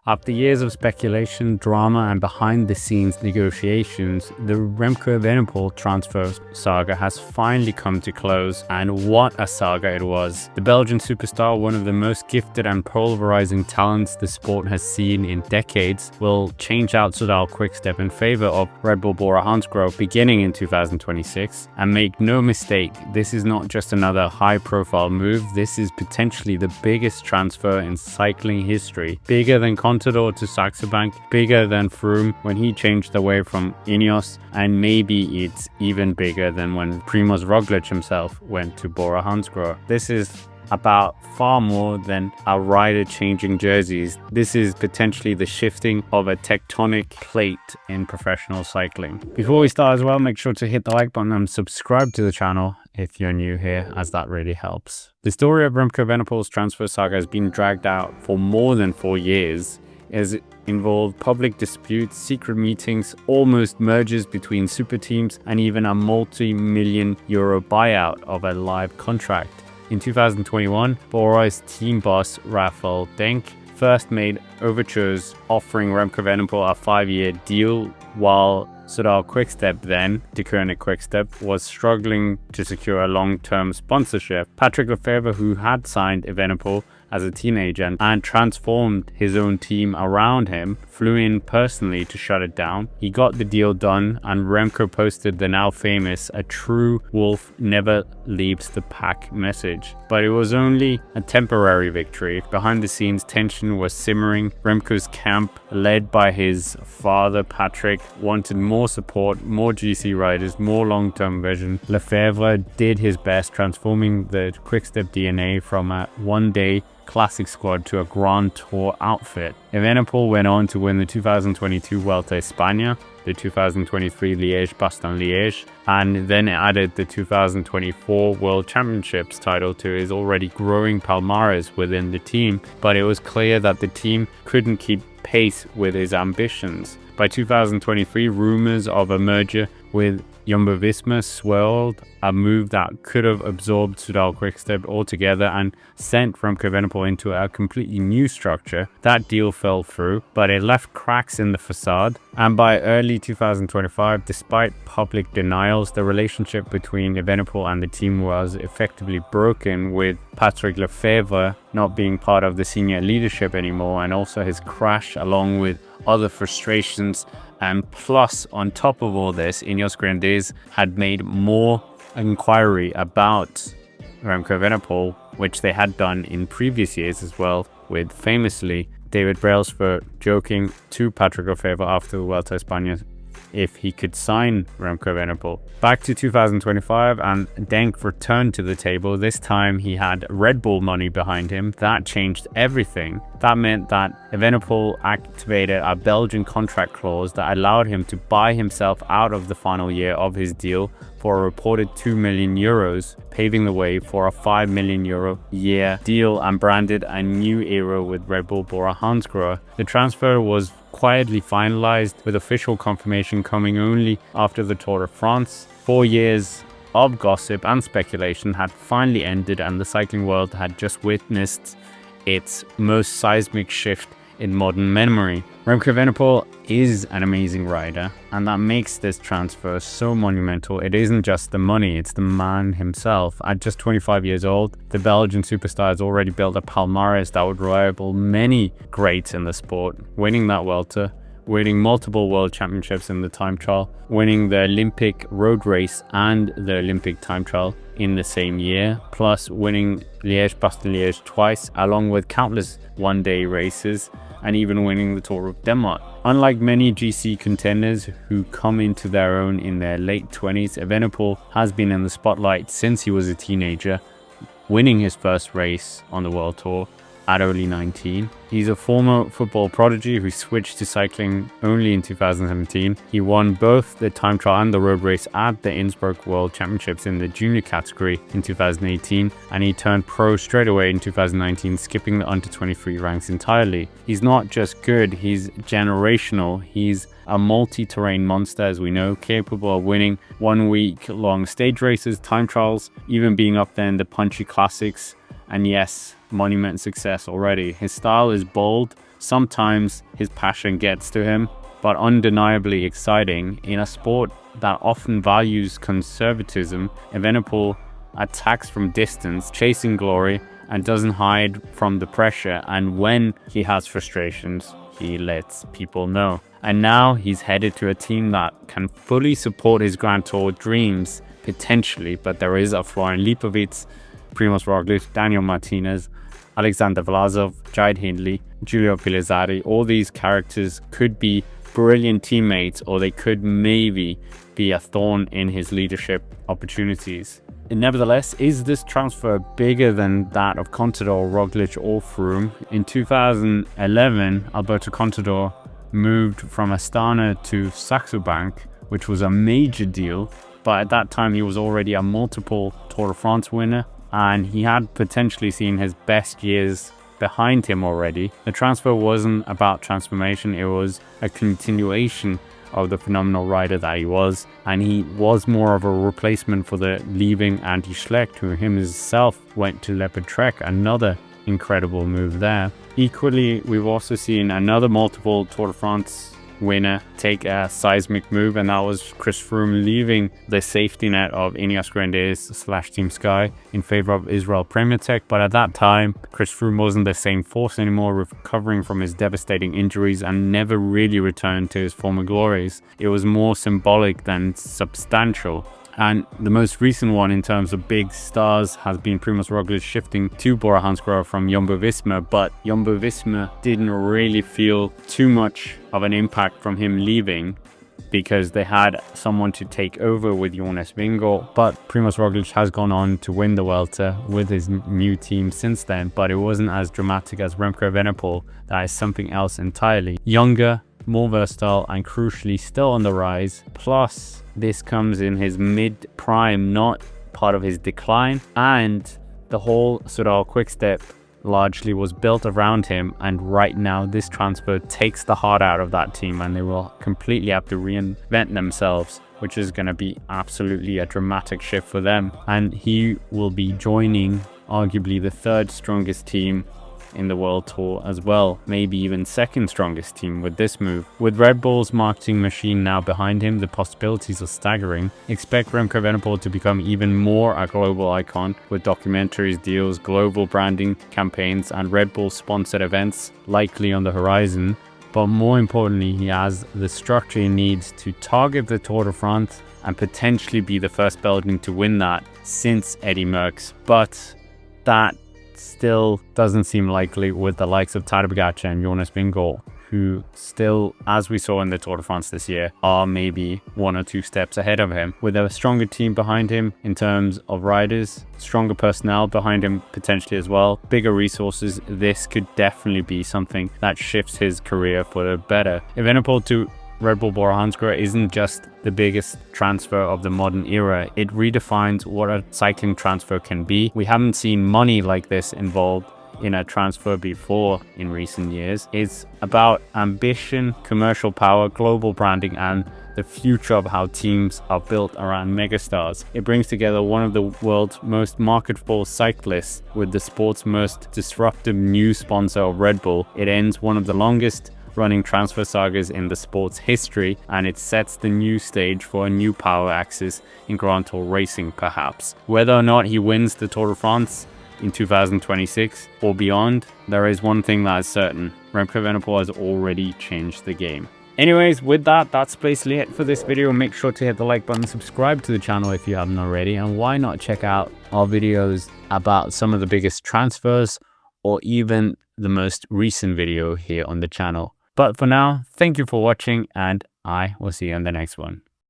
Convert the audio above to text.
After years of speculation, drama, and behind-the-scenes negotiations, the Remco Evenepoel transfer saga has finally come to close, and what a saga it was. The Belgian superstar, one of the most gifted and polarizing talents the sport has seen in decades, will change out Soudal Quickstep in favor of Red Bull BORA Hansgrohe beginning in 2026. And make no mistake, this is not just another high-profile move, this is potentially the biggest transfer in cycling history, bigger than Contador to Saxo Bank, bigger than Froome when he changed away from Ineos, and maybe it's even bigger than when Primož Roglič himself went to BORA Hansgrohe. This is about far more than a rider changing jerseys. This is potentially the shifting of a tectonic plate in professional cycling. Before we start as well, make sure to hit the like button and subscribe to the channel if you're new here, as that really helps. The story of Remco Evenepoel's transfer saga has been dragged out for more than 4 years, as it involved public disputes, secret meetings, almost mergers between super teams, and even a multi-million euro buyout of a live contract. In 2021, BORA's team boss Rafael Denk first made overtures offering Remco Evenepoel a 5-year deal, while Soudal Quickstep, then Deceuninck Quickstep, was struggling to secure a long-term sponsorship. Patrick Lefevere, who had signed Evenepoel as a teenager and transformed his own team around him, flew in personally to shut it down. He got the deal done, and Remco posted the now famous "A true wolf never leaves the pack" message. But it was only a temporary victory. Behind the scenes, tension was simmering. Remco's camp, led by his father Patrick, wanted more support, more GC riders, more long-term vision. Lefevere did his best, transforming the Quickstep DNA from a one-day classic squad to a Grand Tour outfit. Evenepoel went on to win the 2022 Vuelta a España, the 2023 Liège-Bastogne-Liège, and then added the 2024 World Championships title to his already growing palmarès within the team. But it was clear that the team couldn't keep pace with his ambitions. By 2023, rumors of a merger with Jumbo-Visma swirled, a move that could have absorbed Soudal Quickstep altogether and sent Remco Evenepoel into a completely new structure. That deal fell through, but it left cracks in the facade, and by early 2025, despite public denials, the relationship between Evenepoel and the team was effectively broken, with Patrick Lefevere not being part of the senior leadership anymore, and also his crash along with other frustrations. And plus, on top of all this, Ineos Grenadiers had made more inquiry about Remco Evenepoel, which they had done in previous years as well, with famously David Brailsford joking to Patrick Lefevere after the Vuelta a España if he could sign Remco Evenepoel. Back to 2025, and Denk returned to the table. This time he had Red Bull money behind him. That changed everything. That meant that Evenepoel activated a Belgian contract clause that allowed him to buy himself out of the final year of his deal for a reported 2 million euros, paving the way for a 5 million euro year deal and branded a new era with Red Bull BORA Hansgrohe. The transfer was quietly finalized, with official confirmation coming only after the Tour de France. 4 years of gossip and speculation had finally ended, and the cycling world had just witnessed its most seismic shift in modern memory. Remco Evenepoel is an amazing rider, and that makes this transfer so monumental. It isn't just the money, it's the man himself. At just 25 years old, the Belgian superstar has already built a palmarès that would rival many greats in the sport, winning that Vuelta, winning multiple world championships in the time trial, winning the Olympic road race and the Olympic time trial in the same year, plus winning Liège-Bastogne-Liège twice, along with countless one-day races, and even winning the Tour of Denmark. Unlike many GC contenders who come into their own in their late 20s, Evenepoel has been in the spotlight since he was a teenager, winning his first race on the World Tour at only 19. He's a former football prodigy who switched to cycling only in 2017. He won both the time trial and the road race at the Innsbruck World Championships in the junior category in 2018, and he turned pro straight away in 2019, skipping the under 23 ranks entirely. He's not just good, he's generational. He's a multi-terrain monster, as we know, capable of winning 1 week long stage races, time trials, even being up there in the punchy classics, and yes, monument success already. His style is bold, Sometimes his passion gets to him, but undeniably exciting. In a sport that often values conservatism, Evenepoel attacks from distance, chasing glory, and doesn't hide from the pressure. And when he has frustrations, he lets people know. And now he's headed to a team that can fully support his Grand Tour dreams, potentially, but there is a Florian Lipovic, Primoz Roglic, Daniel Martinez, Alexander Vlasov, Jide Hindley, Giulio Pilizzari. All these characters could be brilliant teammates, or they could maybe be a thorn in his leadership opportunities. And nevertheless, is this transfer bigger than that of Contador, Roglic or Froome? In 2011, Alberto Contador moved from Astana to Saxo Bank, which was a major deal, but at that time he was already a multiple Tour de France winner, and he had potentially seen his best years behind him already. The transfer wasn't about transformation, it was a continuation of the phenomenal rider that he was, and he was more of a replacement for the leaving Andy Schleck, who himself went to Leopard Trek. Another incredible move there. Equally, we've also seen another multiple Tour de France winner take a seismic move, and that was Chris Froome leaving the safety net of Ineos Grenadiers / Team Sky in favor of Israel Premier Tech. But at that time, Chris Froome wasn't the same force anymore, recovering from his devastating injuries and never really returned to his former glories. It was more symbolic than substantial. And the most recent one in terms of big stars has been Primoz Roglic shifting to Bora Hansgrohe from Jumbo-Visma, but Jumbo-Visma didn't really feel too much of an impact from him leaving because they had someone to take over with Jonas Vingegaard. But Primoz Roglic has gone on to win the Vuelta with his new team since then, but it wasn't as dramatic as Remco Evenepoel. That is something else entirely. Younger, more versatile, and crucially still on the rise. Plus, this comes in his mid-prime, not part of his decline, and the whole Soudal Quick-Step largely was built around him, and right now this transfer takes the heart out of that team and they will completely have to reinvent themselves, which is going to be absolutely a dramatic shift for them. And he will be joining arguably the third strongest team in the World Tour as well, maybe even second strongest team with this move. With Red Bull's marketing machine now behind him, the possibilities are staggering. Expect Remco Evenepoel to become even more a global icon with documentaries, deals, global branding campaigns, and Red Bull sponsored events likely on the horizon. But more importantly, he has the structure he needs to target the Tour de France and potentially be the first Belgian to win that since Eddy Merckx. But that still doesn't seem likely with the likes of Tadej Pogačar and Jonas Vingegaard, who still, as we saw in the Tour de France this year, are maybe 1 or 2 steps ahead of him. With a stronger team behind him in terms of riders, stronger personnel behind him potentially as well, bigger resources, this could definitely be something that shifts his career for the better. Evenepoel to Red Bull Bora Hansgrohe isn't just the biggest transfer of the modern era, it redefines what a cycling transfer can be. We haven't seen money like this involved in a transfer before in recent years. It's about ambition, commercial power, global branding, and the future of how teams are built around megastars. It brings together one of the world's most marketable cyclists with the sport's most disruptive new sponsor of Red Bull. It ends one of the longest running transfer sagas in the sport's history, and it sets the new stage for a new power axis in Grand Tour racing perhaps. Whether or not he wins the Tour de France in 2026 or beyond, there is one thing that is certain: Remco Evenepoel has already changed the game. Anyways, with that, that's basically it for this video. Make sure to hit the like button, subscribe to the channel if you haven't already, and why not check out our videos about some of the biggest transfers or even the most recent video here on the channel. But for now, thank you for watching, and I will see you on the next one.